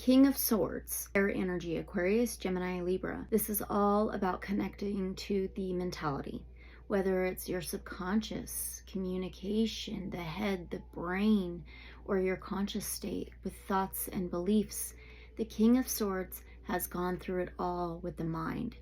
King of Swords, air energy, Aquarius, Gemini, Libra. This is all about connecting to the mentality, whether it's your subconscious, communication, the head, the brain, or your conscious state with thoughts and beliefs. The King of Swords has gone through it all with the mind,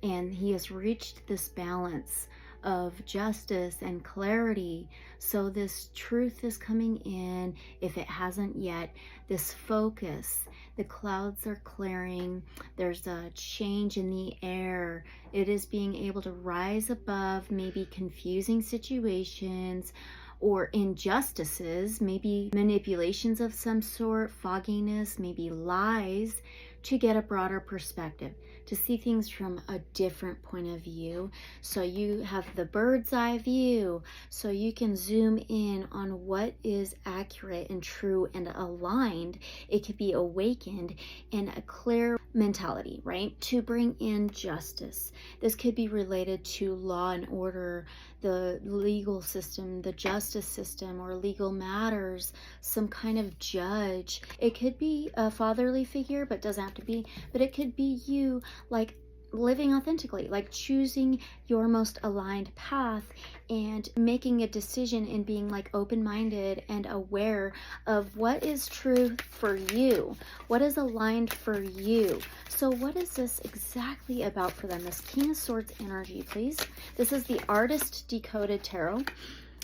and he has reached this balance of justice and clarity. So this truth is coming in, if it hasn't yet, this focus. The clouds are clearing. There's a change in the air. It is being able to rise above maybe confusing situations or injustices, maybe manipulations of some sort, fogginess, maybe lies, to get a broader perspective, to see things from a different point of view. So you have the bird's eye view, so you can zoom in on what is accurate and true and aligned. It could be awakened in a clear mentality, right? To bring in justice. This could be related to law and order, the legal system, the justice system, or legal matters, some kind of judge. It could be a fatherly figure, but doesn't have to be, but it could be you, like living authentically, like choosing your most aligned path and making a decision and being like open-minded and aware of what is true for you, what is aligned for you. So what is this exactly about for them? This King of Swords energy, please. This is the Artist Decoded Tarot.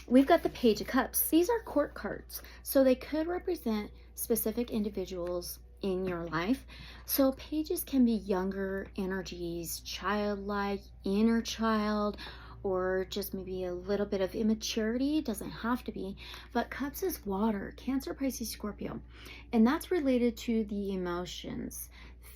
We've got the Page of Cups. These are court cards, so they could represent specific individuals in your life. So pages can be younger energies, childlike, inner child, or just maybe a little bit of immaturity. It doesn't have to be, but cups is water, Cancer, Pisces, Scorpio, and that's related to the emotions,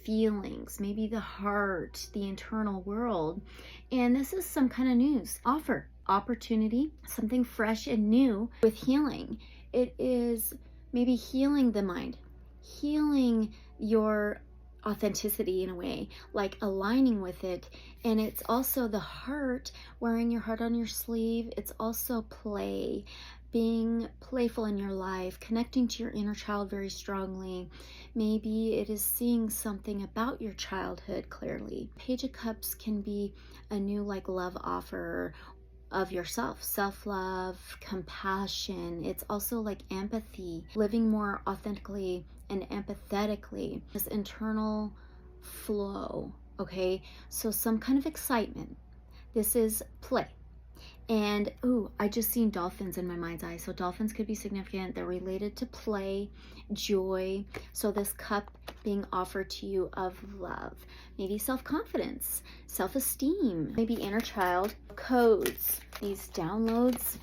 feelings, maybe the heart, the internal world. And this is some kind of news, offer, opportunity, something fresh and new with healing. It is maybe healing the mind, healing your authenticity in a way, like aligning with it. And it's also the heart, wearing your heart on your sleeve. It's also play, being playful in your life, connecting to your inner child very strongly. Maybe it is seeing something about your childhood clearly. Page of Cups can be a new like love offer of yourself, self-love, compassion. It's also like empathy, living more authentically and empathetically, this internal flow. Okay, so some kind of excitement. This is play. And ooh, I just seen dolphins in my mind's eye. So dolphins could be significant. They're related to play, joy. So this cup being offered to you of love, maybe self-confidence, self-esteem, maybe inner child, codes, these downloads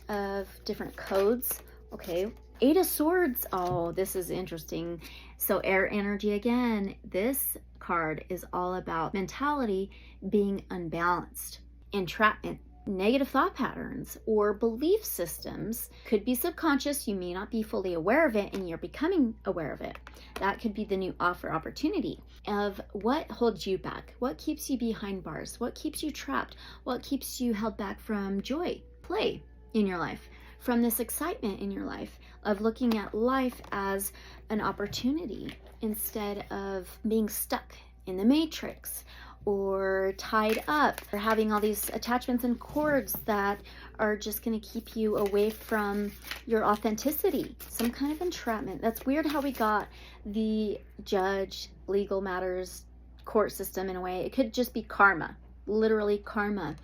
of different codes. Okay, Eight of Swords. Oh, this is interesting. So air energy again. This card is all about mentality being unbalanced, entrapment, negative thought patterns or belief systems. Could be subconscious. You may not be fully aware of it and you're becoming aware of it. That could be the new offer opportunity of what holds you back, what keeps you behind bars, what keeps you trapped, what keeps you held back from joy, play in your life, from this excitement in your life of looking at life as an opportunity instead of being stuck in the matrix or tied up, or having all these attachments and cords that are just going to keep you away from your authenticity. Some kind of entrapment. That's weird how we got the judge, legal matters, court system in a way. It could just be karma, literally karma,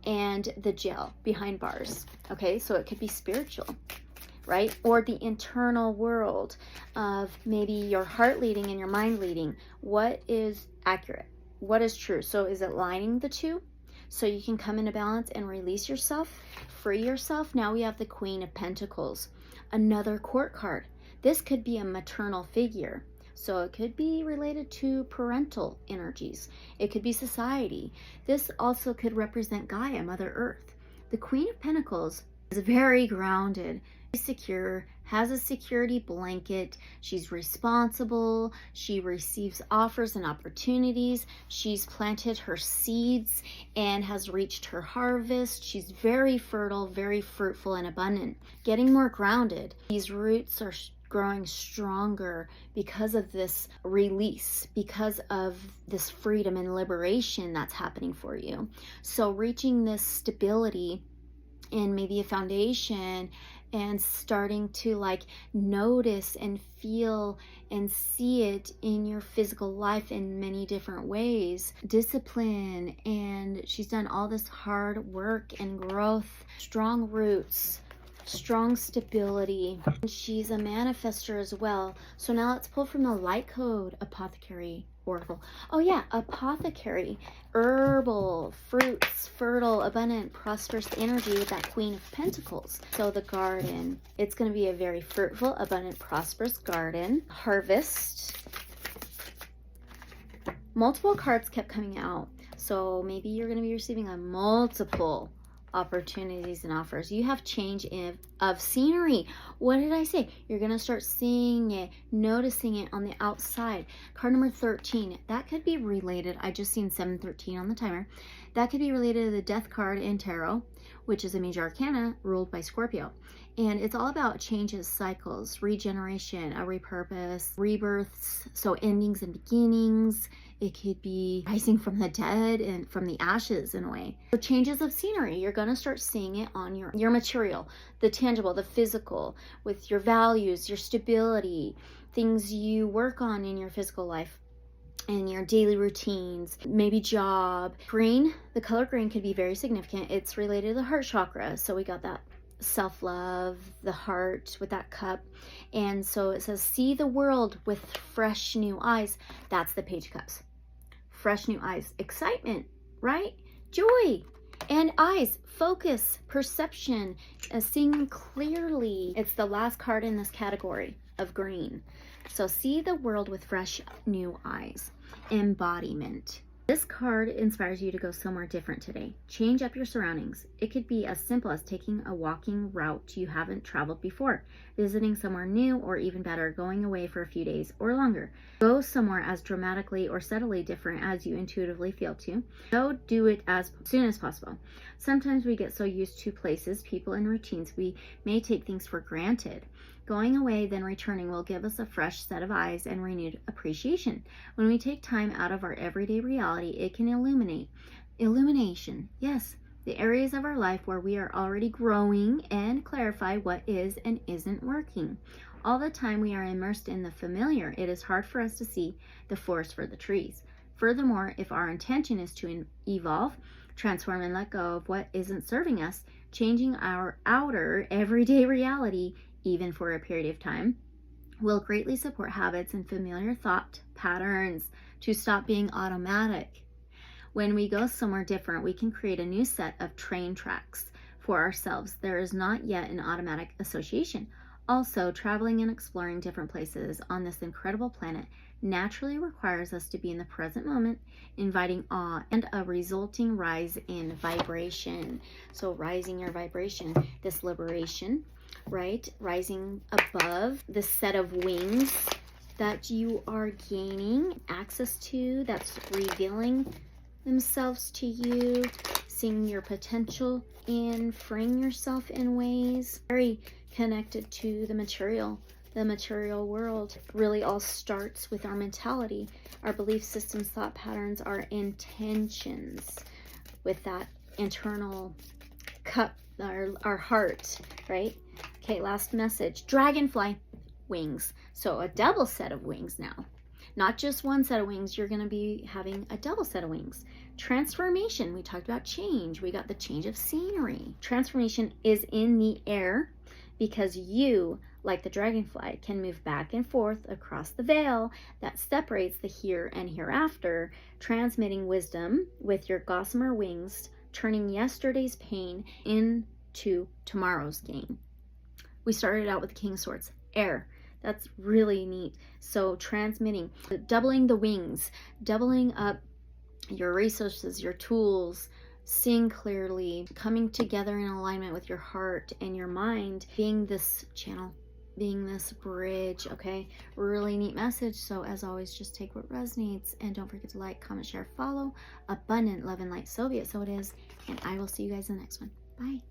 and the jail, behind bars. Okay, so it could be spiritual, right? Or the internal world of maybe your heart leading and your mind leading. What is accurate? What is true? So is it lining the two? So you can come into balance and release yourself, free yourself. Now we have the Queen of Pentacles, another court card. This could be a maternal figure. So it could be related to parental energies. It could be society. This also could represent Gaia, Mother Earth. The Queen of Pentacles is very grounded, secure, has a security blanket. She's responsible. She receives offers and opportunities. She's planted her seeds and has reached her harvest. She's very fertile, very fruitful and abundant. Getting more grounded. These roots are growing stronger because of this release, because of this freedom and liberation that's happening for you. So reaching this stability and maybe a foundation, and starting to like notice and feel and see it in your physical life in many different ways. Discipline, and she's done all this hard work and growth, strong roots, strong stability. She's a manifester as well. So now let's pull from the Lightcode Apothecary Oracle. Oh yeah, Apothecary, herbal, fruits, fertile, abundant, prosperous energy with that Queen of Pentacles. So the garden, it's going to be a very fruitful, abundant, prosperous garden. Harvest. Multiple cards kept coming out. So maybe you're going to be receiving a multiple opportunities and offers. You have change of scenery. What did I say? You're going to start seeing it, noticing it on the outside. Card number 13. That could be related. I just seen 713 on the timer. That could be related to the Death card in Tarot, which is a major arcana ruled by Scorpio. And it's all about changes, cycles, regeneration, a repurpose, rebirths, so endings and beginnings. It could be rising from the dead and from the ashes in a way. So changes of scenery, you're going to start seeing it on your material, the tangible, the physical, with your values, your stability, things you work on in your physical life and your daily routines, maybe job. Green, the color green could be very significant. It's related to the heart chakra. So we got that self-love, the heart with that cup. And so it says, see the world with fresh new eyes. That's the Page of Cups. Fresh new eyes, excitement, right? Joy and eyes, focus, perception, seeing clearly. It's the last card in this category of green. So see the world with fresh new eyes. Embodiment. This card inspires you to go somewhere different today. Change up your surroundings. It could be as simple as taking a walking route you haven't traveled before, visiting somewhere new, or even better, going away for a few days or longer. Go somewhere as dramatically or subtly different as you intuitively feel to. So do it as soon as possible. Sometimes we get so used to places, people, and routines we may take things for granted. Going away, then returning will give us a fresh set of eyes and renewed appreciation. When we take time out of our everyday reality, it can illumination, yes, the areas of our life where we are already growing, and clarify what is and isn't working. All the time we are immersed in the familiar, it is hard for us to see the forest for the trees. Furthermore, if our intention is to evolve, transform, and let go of what isn't serving us, changing our outer everyday reality, even for a period of time, will greatly support habits and familiar thought patterns to stop being automatic. When we go somewhere different, we can create a new set of train tracks for ourselves. There is not yet an automatic association. Also, traveling and exploring different places on this incredible planet naturally requires us to be in the present moment, inviting awe and a resulting rise in vibration. So rising your vibration, this liberation, right? Rising above the set of wings that you are gaining access to, that's revealing themselves to you, seeing your potential and freeing yourself in ways very connected to the material world. Really all starts with our mentality, our belief systems, thought patterns, our intentions with that internal cup, our heart, right? Okay, last message. Dragonfly wings. So a double set of wings now. Not just one set of wings. You're going to be having a double set of wings. Transformation. We talked about change. We got the change of scenery. Transformation is in the air because you, like the dragonfly, can move back and forth across the veil that separates the here and hereafter, transmitting wisdom with your gossamer wings, turning yesterday's pain into tomorrow's gain. We started out with the King of Swords, air. That's really neat. So transmitting, doubling the wings, doubling up your resources, your tools, seeing clearly, coming together in alignment with your heart and your mind, being this channel, being this bridge, okay? Really neat message. So as always, just take what resonates, and don't forget to like, comment, share, follow. Abundant love and light, so be it, so it is. And I will see you guys in the next one. Bye.